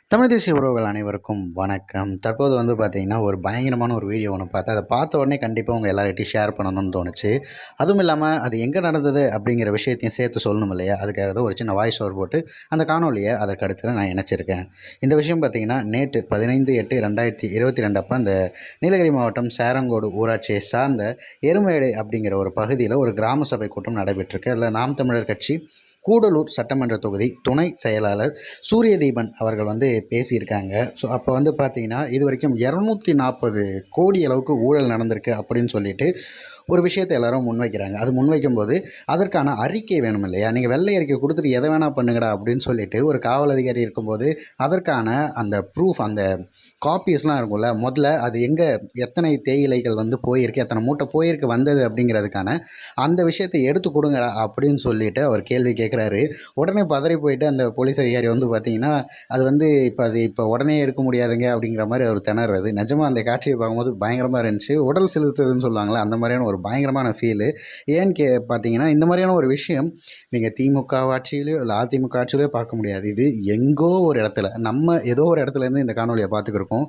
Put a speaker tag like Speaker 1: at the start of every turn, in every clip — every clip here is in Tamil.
Speaker 1: தமிழ் தேசிய உறவுகள் அனைவருக்கும் வணக்கம். தற்போது பார்த்தீங்கன்னா, ஒரு பயங்கரமான ஒரு வீடியோ ஒன்று பார்த்தேன். அதை பார்த்த உடனே கண்டிப்பாக உங்கள் எல்லார்கிட்டையும் ஷேர் பண்ணணும்னு தோணுச்சு. அதுவும் இல்லாமல் அது எங்கே நடந்தது அப்படிங்கிற விஷயத்தையும் சேர்த்து சொல்லணும் இல்லையா? அதுக்காக தான் ஒரு சின்ன வாய்ஸ் ஓவர் போட்டு அந்த காணொலியை அதற்கு அடுத்து நான் இணைச்சிருக்கேன். இந்த விஷயம் பார்த்தீங்கன்னா, நேற்று 15/8/2022 அப்போ அந்த நீலகிரி மாவட்டம் சேரங்கோடு ஊராட்சியை சார்ந்த எருமேடு அப்படிங்கிற ஒரு பகுதியில் ஒரு கிராம சபை கூட்டம் நடைபெற்றிருக்கு. அதில் நாம் தமிழர் கட்சி கூடலூர் சட்டமன்ற தொகுதி துணை செயலாளர் சூரியதீபன் அவர்கள் பேசியிருக்காங்க. ஸோ அப்போ பார்த்தீங்கன்னா, இது வரைக்கும் 240 கோடி அளவுக்கு ஊழல் நடந்திருக்கு அப்படின்னு சொல்லிட்டு ஒரு விஷயத்தை எல்லோரும் முன்வைக்கிறாங்க. அது முன்வைக்கும்போது அதற்கான அறிக்கை வேணும் இல்லையா? நீங்கள் வெள்ளை அறிக்கை கொடுத்துட்டு எதை வேணால் பண்ணுங்கடா அப்படின்னு சொல்லிட்டு ஒரு காவல் அதிகாரி இருக்கும்போது அதற்கான அந்த ப்ரூஃப், அந்த காப்பீஸ்லாம் இருக்கும்ல, முதல்ல அது எங்கே எத்தனை தேயிலைகள் போயிருக்கு, எத்தனை மூட்டை போயிருக்கு வந்தது அப்படிங்கிறதுக்கான அந்த விஷயத்தை எடுத்து கொடுங்கடா அப்படின்னு சொல்லிட்டு அவர் கேள்வி கேட்குறாரு. உடனே பதறி போயிட்டு அந்த போலீஸ் அதிகாரி பார்த்தீங்கன்னா, அது இப்போ உடனே எடுக்க முடியாதுங்க அப்படிங்கிற மாதிரி அவர் திணறது. நிஜமாக அந்த காட்சியை பார்க்கும்போது பயங்கரமாக இருந்துச்சு. உடல் செலுத்துதுன்னு சொல்லுவாங்களே, அந்த மாதிரியான ஒரு பயங்கரமான ஃபீலு. ஏன்னு பார்த்தீங்கன்னா, இந்த மாதிரியான ஒரு விஷயம் நீங்கள் திமுக ஆட்சியிலையோ இல்லை அதிமுக ஆட்சியிலையோ பார்க்க முடியாது. இது எங்கோ ஒரு இடத்துல, நம்ம ஏதோ ஒரு இடத்துலேருந்து இந்த காணொலியை பார்த்துக்கிருக்கோம்.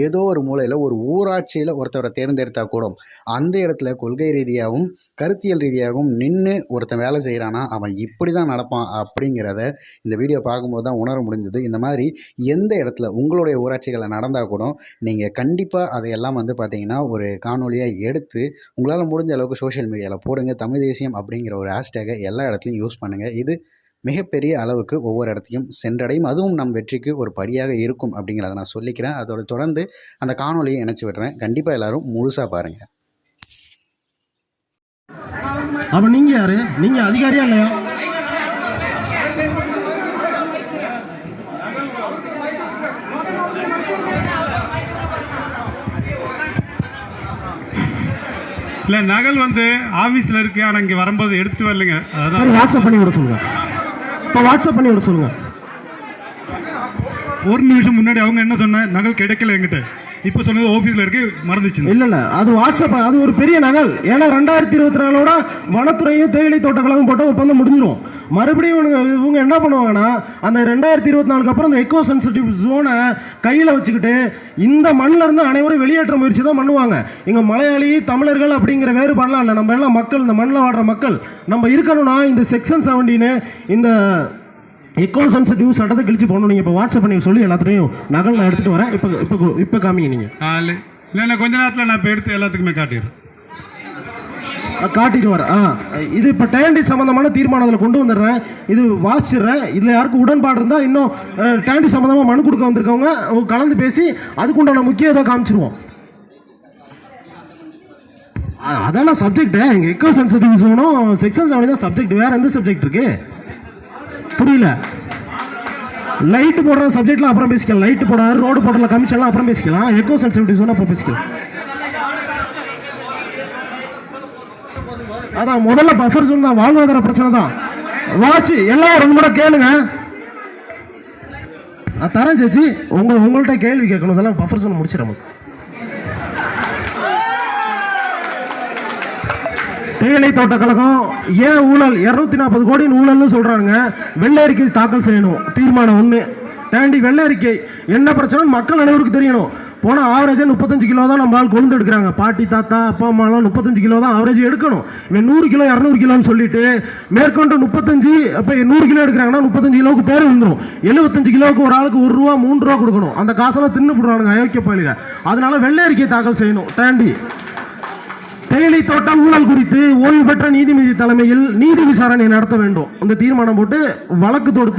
Speaker 1: ஏதோ ஒரு மூலையில் ஒரு ஊராட்சியில் ஒருத்தவரை தேர்ந்தெடுத்தா கூட அந்த இடத்துல கொள்கை ரீதியாகவும் கருத்தியல் ரீதியாகவும் நின்று ஒருத்தன் வேலை செய்கிறானா அவன் இப்படி தான் நடப்பான் அப்படிங்கிறத இந்த வீடியோ பார்க்கும்போது தான் உணர முடிஞ்சது. இந்த மாதிரி எந்த இடத்துல உங்களுடைய ஊராட்சிகளில் நடந்தால் கூட நீங்கள் கண்டிப்பாக அதையெல்லாம் பார்த்தீங்கன்னா ஒரு காணொலியாக எடுத்து உங்களால் முடிஞ்ச அளவுக்கு சோஷியல் மீடியாவில் போடுங்க. தமிழ் தேசியம் அப்படிங்கிற ஒரு ஹேஷ்டேகை எல்லா இடத்துலையும் யூஸ் பண்ணுங்கள். இது மிகப்பெரிய அளவுக்கு ஒவ்வொரு இடத்தையும் சென்றடையும். அதுவும் நம் வெற்றிக்கு ஒரு படியாக இருக்கும் அப்படிங்கிறத நான் சொல்லிக்கிறேன். அதோட தொடர்ந்து அந்த காணொலியை இணைச்சி விடுறேன். கண்டிப்பாக எல்லாரும் முழுசாக பாருங்கள்.
Speaker 2: அப்போ நீங்கள் யார்? நீங்கள் அதிகாரியா இல்லையா?
Speaker 3: இல்லை, நகல் ஆஃபீஸில் இருக்குது, ஆனால் இங்கே வரும்போது எடுத்துகிட்டு வரலைங்க.
Speaker 2: அதான் வாட்ஸ்அப் பண்ணி விட சொல்லுங்கள். இப்போ வாட்ஸ்அப் பண்ணி விட சொல்லுங்கள்.
Speaker 3: ஒரு நிமிஷம் முன்னாடி அவங்க என்ன சொன்ன, நகல் கிடைக்கல என்கிட்ட. இப்போ சொன்னது ஆஃபீஸில் இருக்கு, மறந்துச்சு.
Speaker 2: இல்லை அது வாட்ஸ்அப், அது ஒரு பெரிய நகல். ஏன்னா 2024 வனத்துறையும் தேயிலை தோட்டக்கழகம் போட்ட ஒப்பந்தம் முடிஞ்சிடும். மறுபடியும் இவங்க என்ன பண்ணுவாங்கன்னா, அந்த 2024 அப்புறம் அந்த எக்கோ சென்சிட்டிவ் ஜோனை கையில் வச்சுக்கிட்டு இந்த மண்ணில் இருந்து அனைவரும் வெளியேற்ற முயற்சி தான் பண்ணுவாங்க. இங்கே மலையாளி தமிழர்கள் அப்படிங்கிற வேறுபாடெலாம் இல்லை. நம்ம எல்லாம் மக்கள், இந்த மண்ணில் வாடுற மக்கள் நம்ம இருக்கணும்னா இந்த செக்ஷன் 17 இந்த எக்கோ சென்சிட்டிவ் சட்டத்தை கழிச்சு போகணும். நீங்கள் இப்போ வாட்ஸ்அப் பண்ணி சொல்லி எல்லாத்தையும் நகல் நான் எடுத்துகிட்டு வரேன். இப்போ காமிங்க நீங்கள்.
Speaker 3: இல்லை, கொஞ்ச நேரத்தில் நான் இப்போ எடுத்து எல்லாத்துக்குமே
Speaker 2: காட்டிட்டு வரேன். இது இப்போ டேண்டி சம்மந்தமான தீர்மானத்தில் கொண்டு வந்துடுறேன். இது வாசிடுறேன். இதில் யாருக்கும் உடன்பாடு இருந்தால் இன்னும் டேண்டி சம்மந்தமாக மனு கொடுக்க வந்திருக்கவங்க கலந்து பேசி அதுக்குண்டான முக்கிய இதை காமிச்சிருவோம். அதெல்லாம் சப்ஜெக்டு. இங்கே எக்கோ சென்சிட்டிவ் ஜோனும் செக்ஷன் 17 தான் சப்ஜெக்ட். வேறு எந்த சப்ஜெக்ட் இருக்குது? புரியல. லைட்டு போடுற சப்ஜெக்ட்லாம் அப்புறம் பேசிக்கலாம். லைட்டு போடாது, ரோடு போடுற கமிஷன்லாம் அப்புறம் பேசிக்கலாம். எக்கோ சென்சிட்டிவ் சொன்னால் அப்போ பேசிக்கலாம். அதான் முதல்ல பஃபர் ஜோன் தான், வாழ்வாதார பிரச்சனை தான். வாசி எல்லாம் ரெண்டு கூட கேளுங்க. நான் தரேன் சேச்சி. உங்கள்கிட்ட கேள்வி கேட்கணும். இதெல்லாம் பஃபர் ஜோன் முடிச்சிடறோம். தேயிலை தோட்டக்கழகம் ஏன் ஊழல் 240 கோடி ஊழல்னு சொல்கிறாங்க. வெள்ளை அறிக்கை தாக்கல் செய்யணும். தீர்மானம் 1. டேண்டி வெள்ளை அறிக்கை என்ன பிரச்சனை மக்கள் அனைவருக்கும் தெரியணும். போனால் ஆவரேஜாக 35 கிலோ தான் நம்ம ஆள் கொண்டு எடுக்கிறாங்க. பாட்டி தாத்தா அப்பா அம்மாலாம் 35 கிலோ தான் ஆவரேஜ் எடுக்கணும். இவன் 100 கிலோ 200 கிலோன்னு சொல்லிட்டு மேற்கொண்டு 35 இப்போ 100 கிலோ எடுக்கிறாங்கன்னா 35 கிலோவுக்கு பேர் விழுந்துடும். 75 கிலோவுக்கு ஒரு ஆளுக்கு 1 ரூபா 3 ரூபா கொடுக்கணும். அந்த காசெல்லாம் தின்னு போடுவானுங்க அயோக்கிய பள்ளியில். அதனால வெள்ளை அறிக்கை தாக்கல் செய்யணும். டேண்டி தேயிலை தோட்ட ஊழல் குறித்து ஓய்வு பெற்ற நீதிபதி தலைமையில் நீதி விசாரணை நடத்த வேண்டும். இந்த தீர்மானம் போட்டு வழக்கு தொடுத்து